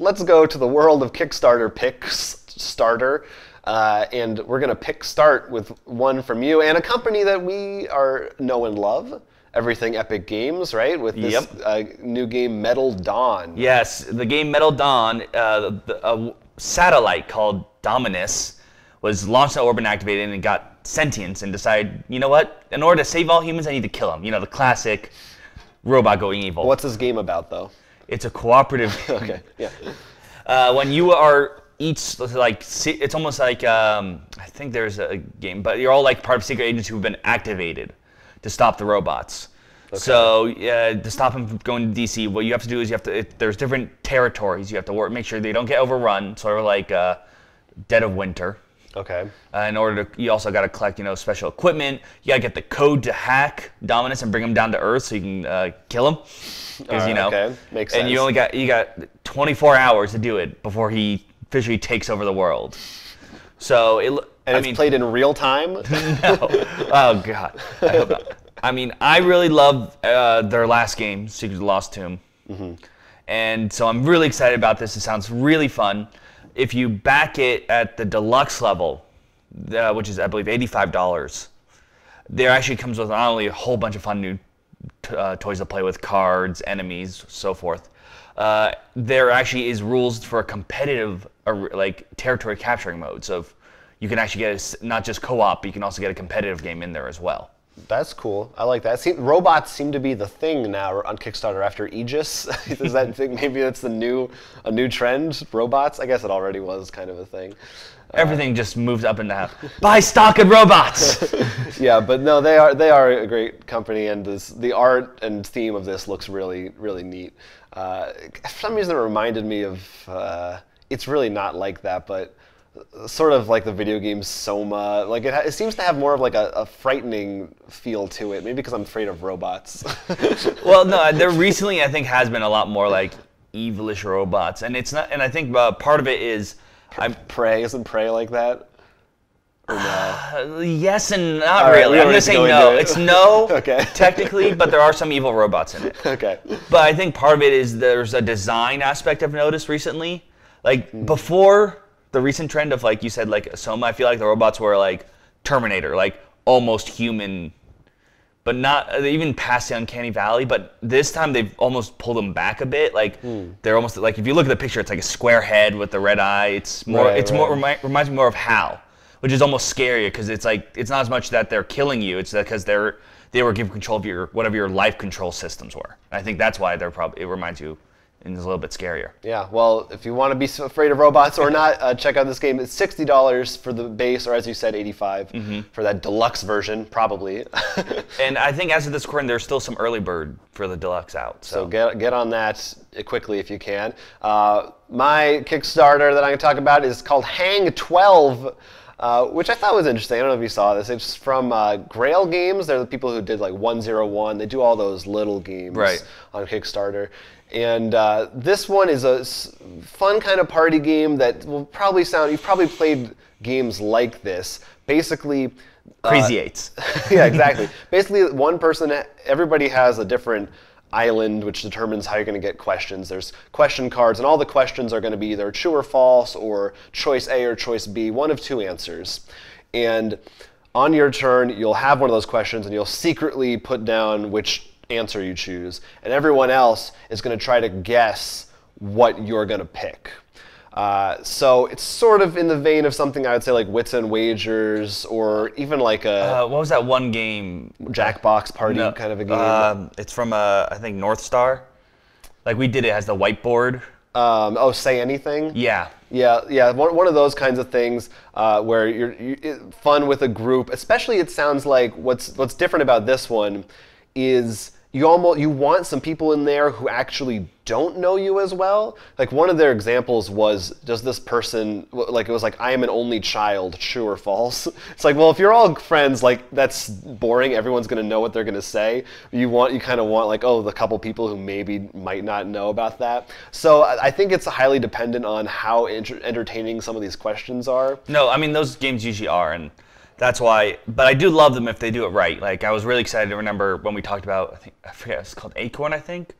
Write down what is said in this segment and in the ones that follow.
let's go to the world of Kickstarter Pickstarter. And we're going to start with one from you and a company that we know and love. Everything Epic Games, right? With this new game, Metal Dawn. Yes, the game Metal Dawn, a satellite called Dominus was launched in orbit and activated, and it got sentience and decided, you know what? In order to save all humans, I need to kill him. You know, the classic robot going evil. What's this game about, though? It's a cooperative. Okay, yeah. When you are each, like, it's almost like, I think there's a game, but you're all like part of secret agents who've been activated to stop the robots. Okay. So to stop them from going to DC, what you have to do is there's different territories. You have to make sure they don't get overrun, sort of like Dead of Winter. Okay. You also got to collect, special equipment. You got to get the code to hack Dominus and bring him down to Earth so you can kill him. Because okay, makes sense. And you got 24 hours to do it before he officially takes over the world. So it's played in real time? No. Oh God. I hope not. I mean, I really love their last game, Secrets of the Lost Tomb. Mm-hmm. And so I'm really excited about this. It sounds really fun. If you back it at the deluxe level, which is, I believe, $85, there actually comes with not only a whole bunch of fun new toys to play with, cards, enemies, so forth. There actually is rules for a competitive, territory capturing mode. So you can actually get not just co-op, but you can also get a competitive game in there as well. That's cool. I like that. Robots seem to be the thing now on Kickstarter after Aegis. Does that think maybe that's a new trend? Robots? I guess it already was kind of a thing. Everything just moves up and down. Buy stock in robots. Yeah, but no, they are a great company, and the art and theme of this looks really, really neat. For some reason, it reminded me of. It's really not like that, but sort of like the video game Soma. Like it seems to have more of like a frightening feel to it. Maybe because I'm afraid of robots. Well, no, there recently I think has been a lot more like evilish robots, and it's not. And I think part of it is Prey. Isn't Prey like that? Or no? Yes and not really. I'm gonna say no. It's no, okay. Technically, but there are some evil robots in it. Okay. But I think part of it is there's a design aspect I've noticed recently. Like before the recent trend of, like you said, like Soma, I feel like the robots were like Terminator, like almost human, but not even past the uncanny valley. But this time they've almost pulled them back a bit. Like they're almost like, if you look at the picture, it's like a square head with the red eye. It's more, reminds me more of HAL, which is almost scarier because it's like it's not as much that they're killing you. It's because they were given control of whatever your life control systems were. And I think that's why it reminds you. And it's a little bit scarier. Yeah, well, if you want to be afraid of robots or not, check out this game. It's $60 for the base, or as you said, $85 for that deluxe version, probably. And I think as of this recording, there's still some early bird for the deluxe out. So get on that quickly if you can. My Kickstarter that I'm going to talk about is called Hang 12. Which I thought was interesting. I don't know if you saw this. It's from Grail Games. They're the people who did like 101. They do all those little games on Kickstarter. And this one is a fun kind of party game that will probably you've probably played games like this. Basically, Crazy Eights. Yeah, exactly. Basically, one person, everybody has a different island, which determines how you're going to get questions. There's question cards, and all the questions are going to be either true or false, or choice A or choice B, one of two answers. And on your turn, you'll have one of those questions, and you'll secretly put down which answer you choose. And everyone else is going to try to guess what you're going to pick. So it's sort of in the vein of something I would say like Wits and Wagers, or even like a... what was that one game? Jackbox Party kind of a game. It's from, I think, North Star. Like we did it as the whiteboard. Say Anything? Yeah. Yeah. One of those kinds of things where you're fun with a group. Especially, it sounds like what's different about this one is you want some people in there who actually don't know you as well. Like one of their examples was, does this person, like it was like, I am an only child, true or false? It's like, well, if you're all friends, like that's boring. Everyone's gonna know what they're gonna say. You kind of want like, the couple people who maybe might not know about that. So I think it's highly dependent on how entertaining some of these questions are. No, I mean those games usually are, and that's why, but I do love them if they do it right. Like I was really excited to remember when we talked about, I forget, it's called Acorn, I think.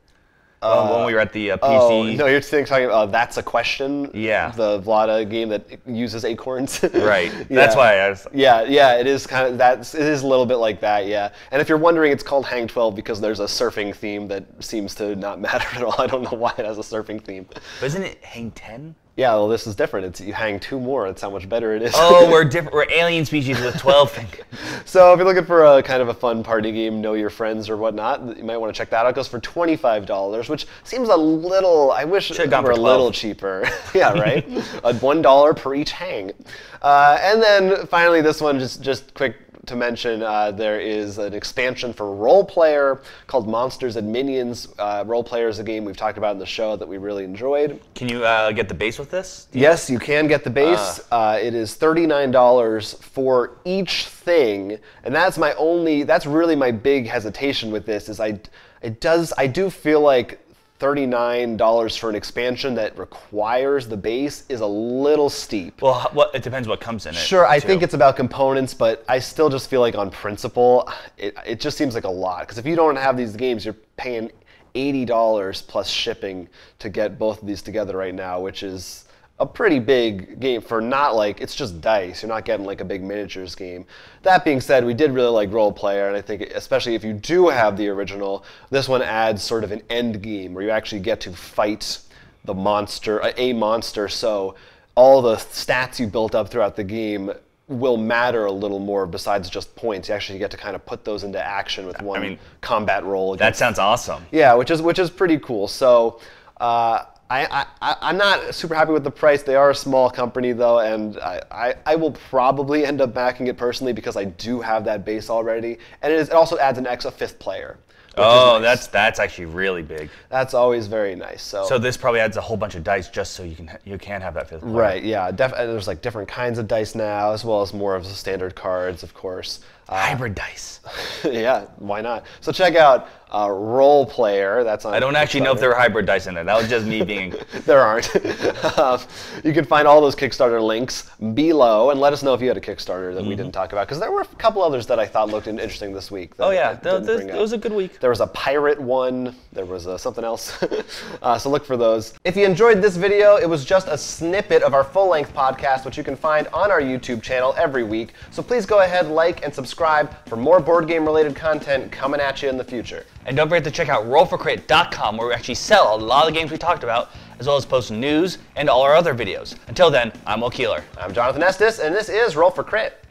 when we were at the PC. Oh, no, you're talking about That's a Question? Yeah. The Vlada game that uses acorns? Right. Yeah. That's why I was... Yeah, it is kind of it is a little bit like that, yeah. And if you're wondering, it's called Hang 12 because there's a surfing theme that seems to not matter at all. I don't know why it has a surfing theme. But isn't it Hang 10? Yeah, well, this is different. It's you hang 2 more. That's how much better it is. Oh, we're different. We're alien species with 12 fingers. So if you're looking for a kind of a fun party game, know your friends or whatnot, you might want to check that out. It goes for $25, which seems a little. I wish it were a little cheaper. Yeah, right. $1 per each hang. And then finally, this one just quick to mention, there is an expansion for Role Player called Monsters and Minions. Role Player is a game we've talked about in the show that we really enjoyed. Can you get the base with this? Yes, you can get the base. It is $39 for each thing, and that's really my big hesitation with this. Is I do feel like $39 for an expansion that requires the base is a little steep. Well, it depends what comes in it. Sure, I think it's about components, but I still just feel like on principle, it just seems like a lot. Because if you don't have these games, you're paying $80 plus shipping to get both of these together right now, which is a pretty big game for not like, it's just dice. You're not getting like a big miniatures game. That being said, we did really like Role Player, and I think especially if you do have the original, this one adds sort of an end game where you actually get to fight the monster, a monster, so all the stats you built up throughout the game will matter a little more besides just points. You actually get to kind of put those into action with one combat roll. That sounds awesome. Yeah, which is pretty cool. So I'm not super happy with the price. They are a small company though, and I will probably end up backing it personally because I do have that base already, and it also adds an extra 5th player. Oh, nice. that's actually really big. That's always very nice. So this probably adds a whole bunch of dice just so you can have that 5th player. Right. Yeah. There's like different kinds of dice now, as well as more of the standard cards, of course. Hybrid dice. Yeah, why not? So check out Role Player. That's on. I don't actually know if there are hybrid dice in there. That was just me being. There aren't. You can find all those Kickstarter links below, and let us know if you had a Kickstarter that we didn't talk about, because there were a couple others that I thought looked interesting this week. Oh yeah, it was a good week. There was a pirate one. There was something else. So look for those. If you enjoyed this video, it was just a snippet of our full-length podcast, which you can find on our YouTube channel every week. So please go ahead, like, and subscribe for more board game related content coming at you in the future. And don't forget to check out rollforcrit.com, where we actually sell a lot of the games we talked about, as well as post news and all our other videos. Until then, I'm Will Keeler. I'm Jonathan Estes, and this is Roll for Crit.